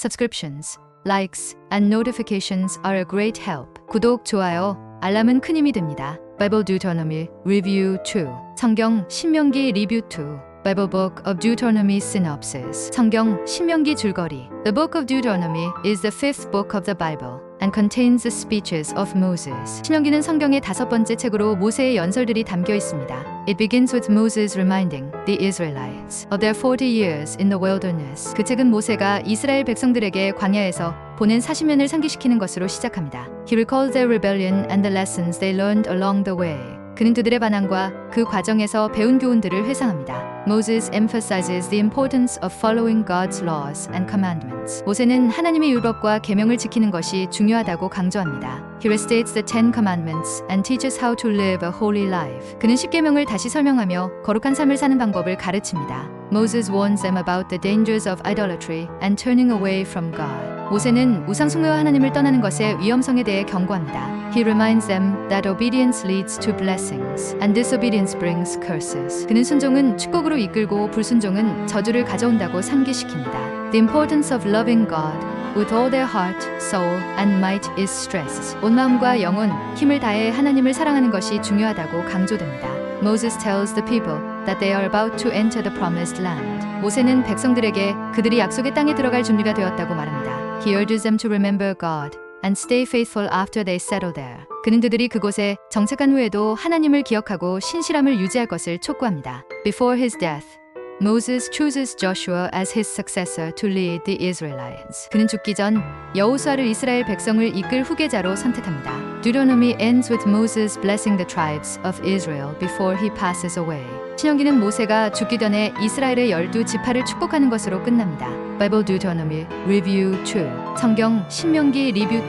Subscriptions, likes, and notifications are a great help. 구독, 좋아요, 알람은 큰 힘이 됩니다. Bible Deuteronomy Review 2 성경 신명기 리뷰 2 Bible Book of Deuteronomy Synopsis 성경 신명기 줄거리 The Book of Deuteronomy is the fifth book of the Bible and contains the speeches of Moses. 신명기는 성경의 5번째 책으로 모세의 연설들이 담겨 있습니다. It begins with Moses reminding the Israelites of their 40 years in the wilderness. 그 책은 모세가 이스라엘 백성들에게 광야에서 보낸 40년을 상기시키는 것으로 시작합니다. He recalls their rebellion and the lessons they learned along the way. 그는 그들의 반항과 그 과정에서 배운 교훈들을 회상합니다. Moses emphasizes the importance of following God's laws and commandments. 모세는 하나님의 율법과 계명을 지키는 것이 중요하다고 강조합니다. He restates the Ten Commandments and teaches how to live a holy life. 그는 십계명을 다시 설명하며 거룩한 삶을 사는 방법을 가르칩니다. Moses warns them about the dangers of idolatry and turning away from God. 모세는 우상 숭배와 하나님을 떠나는 것의 위험성에 대해 경고합니다. He reminds them that obedience leads to blessings and disobedience brings curses. 그는 순종은 축복으로 이끌고 불순종은 저주를 가져온다고 상기시킵니다. The importance of loving God with all their heart, soul, and might is stressed. 온 마음과 영혼, 힘을 다해 하나님을 사랑하는 것이 중요하다고 강조됩니다. Moses tells the people that they are about to enter the promised land. 모세는 백성들에게 그들이 약속의 땅에 들어갈 준비가 되었다고 말합니다. He urges them to remember God and stay faithful after they settle there. 그는 그들이 그곳에 정착한 후에도 하나님을 기억하고 신실함을 유지할 것을 촉구합니다. Before his death, Moses chooses Joshua as his successor to lead the Israelites. 그는 죽기 전 여호수아를 이스라엘 백성을 이끌 후계자로 선택합니다. Deuteronomy ends with Moses blessing the tribes of Israel before he passes away. 신명기는 모세가 죽기 전에 이스라엘의 12지파를 축복하는 것으로 끝납니다. Bible Deuteronomy Review 2 성경 신명기 리뷰 2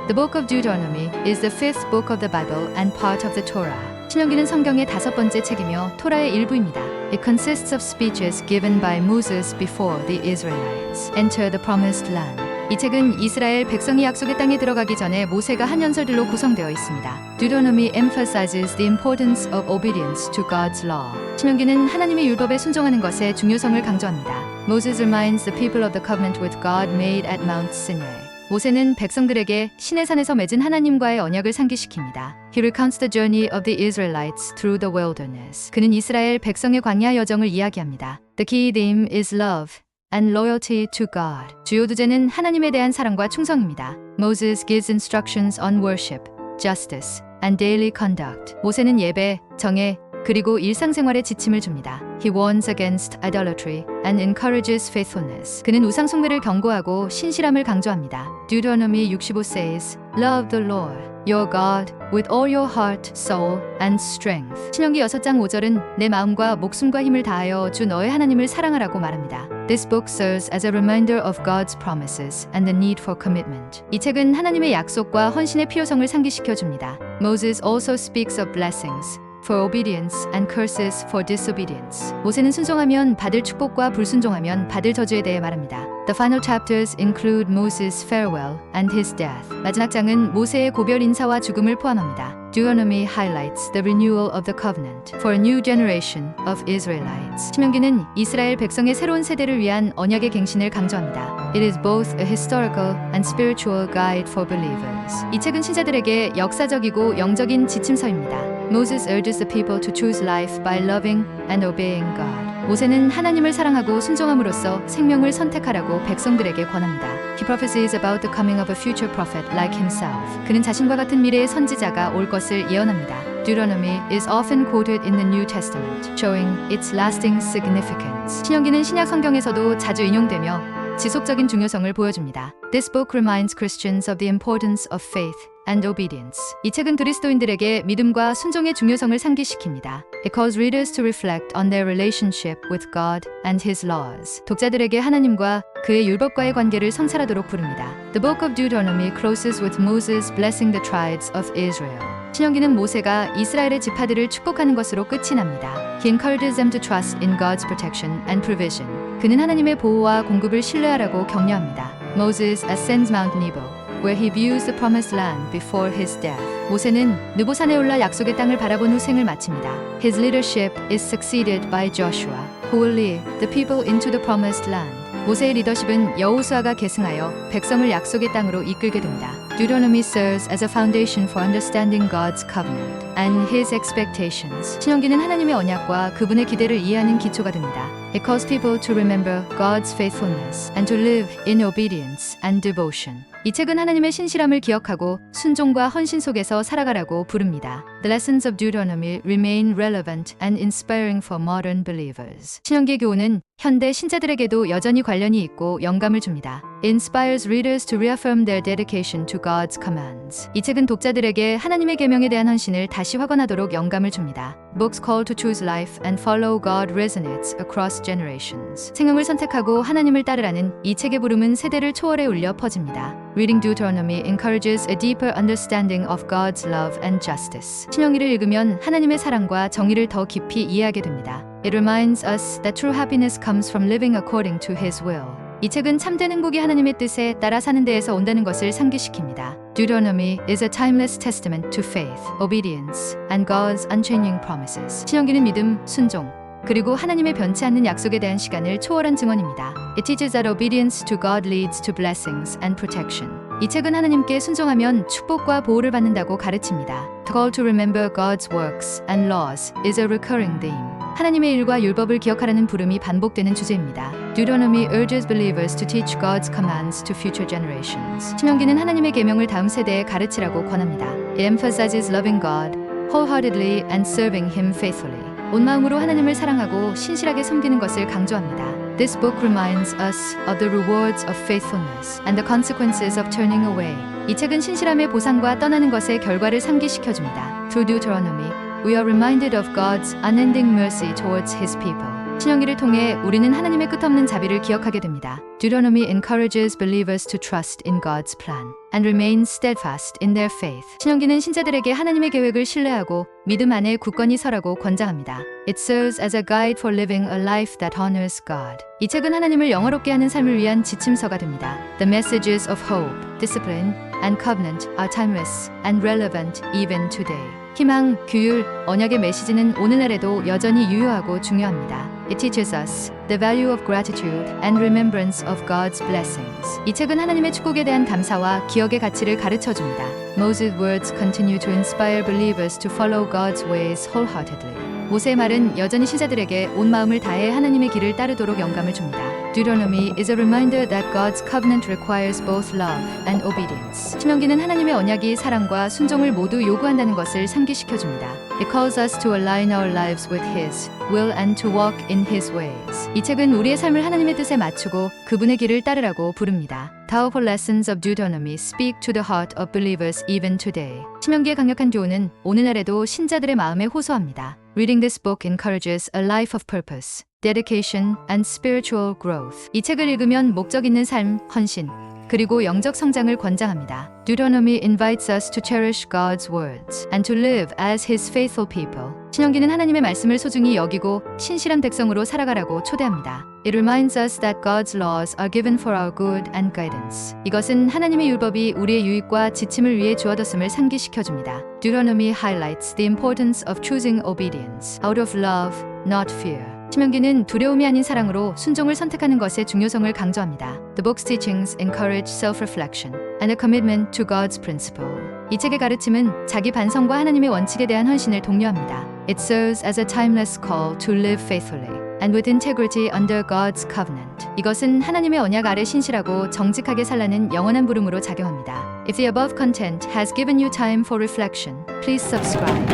The Book of Deuteronomy is the fifth book of the Bible and part of the Torah. 신명기는 성경의 5번째 책이며 토라의 일부입니다. It consists of speeches given by Moses before the Israelites enter the promised land. 이 책은 이스라엘 백성이 약속의 땅에 들어가기 전에 모세가 한 연설들로 구성되어 있습니다. Deuteronomy emphasizes the importance of obedience to God's law. 신명기는 하나님의 율법에 순종하는 것의 중요성을 강조합니다. Moses reminds the people of the covenant with God made at Mount Sinai. 모세는 백성들에게 시내산에서 맺은 하나님과의 언약을 상기시킵니다. He recounts the journey of the Israelites through the wilderness. 그는 이스라엘 백성의 광야 여정을 이야기합니다. The key theme is love and loyalty to God. 주요 주제는 하나님에 대한 사랑과 충성입니다. Moses gives instructions on worship, justice, and daily conduct. 모세는 예배, 정예, 그리고 일상생활에 지침을 줍니다. He warns against idolatry and encourages faithfulness. 그는 우상 숭배를 경고하고 신실함을 강조합니다. Deuteronomy 65 says, Love the Lord, your God, with all your heart, soul, and strength. 신명기 6장 5절은 내 마음과 목숨과 힘을 다하여 주 너의 하나님을 사랑하라고 말합니다. This book serves as a reminder of God's promises and the need for commitment. 이 책은 하나님의 약속과 헌신의 필요성을 상기시켜 줍니다. Moses also speaks of blessings for obedience and curses for disobedience. 모세는 순종하면 받을 축복과 불순종하면 받을 저주에 대해 말합니다. The final chapters include Moses' farewell and his death. 마지막 장은 모세의 고별 인사와 죽음을 포함합니다. Deuteronomy highlights the renewal of the covenant for a new generation of Israelites. 신명기는 이스라엘 백성의 새로운 세대를 위한 언약의 갱신을 강조합니다. It is both a historical and spiritual guide for believers. 이 책은 신자들에게 역사적이고 영적인 지침서입니다. Moses urges the people to choose life by loving and obeying God. 모세는 하나님을 사랑하고 순종함으로써 생명을 선택하라고 백성들에게 권합니다. He prophesies about the coming of a future prophet like himself. 그는 자신과 같은 미래의 선지자가 올 것을 예언합니다. Deuteronomy is often quoted in the New Testament, showing its lasting significance. 신명기는 신약 성경에서도 자주 인용되며 지속적인 중요성을 보여줍니다. This book reminds Christians of the importance of faith and obedience. 이 책은 그리스도인들에게 믿음과 순종의 중요성을 상기시킵니다. It calls readers to reflect on their relationship with God and His laws. 독자들에게 하나님과 그의 율법과의 관계를 성찰하도록 부릅니다. The book of Deuteronomy closes with Moses blessing the tribes of Israel. 신명기는 모세가 이스라엘의 지파들을 축복하는 것으로 끝이 납니다. He encourages them to trust in God's protection and provision. 그는 하나님의 보호와 공급을 신뢰하라고 격려합니다. Moses ascends Mount Nebo, where he views the promised land before his death. 모세는 느보산에 올라 약속의 땅을 바라본 후 생을 마칩니다. His leadership is succeeded by Joshua, who will lead the people into the promised land. 모세의 리더십은 여호수아가 계승하여 백성을 약속의 땅으로 이끌게 됩니다. Deuteronomy serves as a foundation for understanding God's covenant and His expectations. 신명기는 하나님의 언약과 그분의 기대를 이해하는 기초가 됩니다. It calls people to remember God's faithfulness and to live in obedience and devotion. 이 책은 하나님의 신실함을 기억하고 순종과 헌신 속에서 살아가라고 부릅니다. The lessons of Deuteronomy remain relevant and inspiring for modern believers. 신명기의 교훈은 현대 신자들에게도 여전히 관련이 있고 영감을 줍니다. It inspires readers to reaffirm their dedication to God's commands. 이 책은 독자들에게 하나님의 계명에 대한 헌신을 다시 확언하도록 영감을 줍니다. Books call to choose life and follow God resonates across generations. 생명을 선택하고 하나님을 따르라는 이 책의 부름은 세대를 초월해 울려 퍼집니다. Reading Deuteronomy encourages a deeper understanding of God's love and justice. 신명기를 읽으면 하나님의 사랑과 정의를 더 깊이 이해하게 됩니다. It reminds us that true happiness comes from living according to His will. 이 책은 참된 행복이 하나님의 뜻에 따라 사는 데에서 온다는 것을 상기시킵니다. Deuteronomy is a timeless testament to faith, obedience, and God's unchanging promises. 신명기는 믿음, 순종, 그리고 하나님의 변치 않는 약속에 대한 시간을 초월한 증언입니다. It teaches that obedience to God leads to blessings and protection. 이 책은 하나님께 순종하면 축복과 보호를 받는다고 가르칩니다. The call to remember God's works and laws is a recurring theme. 하나님의 일과 율법을 기억하라는 부름이 반복되는 주제입니다. Deuteronomy urges believers to teach God's commands to future generations. 신명기는 하나님의 계명을 다음 세대에 가르치라고 권합니다. It emphasizes loving God wholeheartedly and serving Him faithfully. 온 마음으로 하나님을 사랑하고 신실하게 섬기는 것을 강조합니다. This book reminds us of the rewards of faithfulness and the consequences of turning away. 이 책은 신실함의 보상과 떠나는 것의 결과를 상기시켜줍니다. Through Deuteronomy, we are reminded of God's unending mercy towards His people. 신명기를 통해 우리는 하나님의 끝없는 자비를 기억하게 됩니다. Deuteronomy encourages believers to trust in God's plan and remain steadfast in their faith. 신명기는 신자들에게 하나님의 계획을 신뢰하고 믿음 안에 굳건히 서라고 권장합니다. It serves as a guide for living a life that honors God. 이 책은 하나님을 영화롭게 하는 삶을 위한 지침서가 됩니다. The messages of hope, discipline, and covenant are timeless and relevant even today. 희망, 규율, 언약의 메시지는 오늘날에도 여전히 유효하고 중요합니다. It teaches us the value of gratitude and remembrance of God's blessings. 이 책은 하나님의 축복에 대한 감사와 기억의 가치를 가르쳐 줍니다. Moses' words continue to inspire believers to follow God's ways wholeheartedly. 모세의 말은 여전히 신자들에게 온 마음을 다해 하나님의 길을 따르도록 영감을 줍니다. Deuteronomy is a reminder that God's covenant requires both love and obedience. 신명기는 하나님의 언약이 사랑과 순종을 모두 요구한다는 것을 상기시켜줍니다. It calls us to align our lives with His will and to walk in His ways. 이 책은 우리의 삶을 하나님의 뜻에 맞추고 그분의 길을 따르라고 부릅니다. Powerful lessons of Deuteronomy speak to the heart of believers even today. 신명기의 강력한 교훈은 오늘날에도 신자들의 마음에 호소합니다. Reading this book encourages a life of purpose, dedication, and spiritual growth. 이 책을 읽으면 목적 있는 삶, 헌신, 그리고 영적 성장을 권장합니다. Deuteronomy invites us to cherish God's words and to live as His faithful people. 신명기는 하나님의 말씀을 소중히 여기고 신실한 백성으로 살아가라고 초대합니다. It reminds us that God's laws are given for our good and guidance. 이것은 하나님의 율법이 우리의 유익과 지침을 위해 주어졌음을 상기시켜줍니다. Deuteronomy highlights the importance of choosing obedience out of love, not fear. 신명기는 두려움이 아닌 사랑으로 순종을 선택하는 것의 중요성을 강조합니다. The book's teachings encourage self-reflection and a commitment to God's principle. 이 책의 가르침은 자기 반성과 하나님의 원칙에 대한 헌신을 독려합니다. It serves as a timeless call to live faithfully and with integrity under God's covenant. 이것은 하나님의 언약 아래 신실하고 정직하게 살라는 영원한 부름으로 작용합니다. If the above content has given you time for reflection, please subscribe,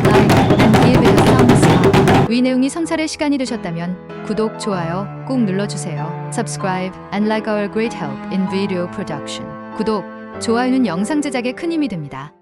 like, and give it a thumbs up. 이 내용이 성찰의 시간이 되셨다면 구독, 좋아요 꼭 눌러주세요. Subscribe and like our great help in video production. 구독, 좋아요는 영상 제작에 큰 힘이 됩니다.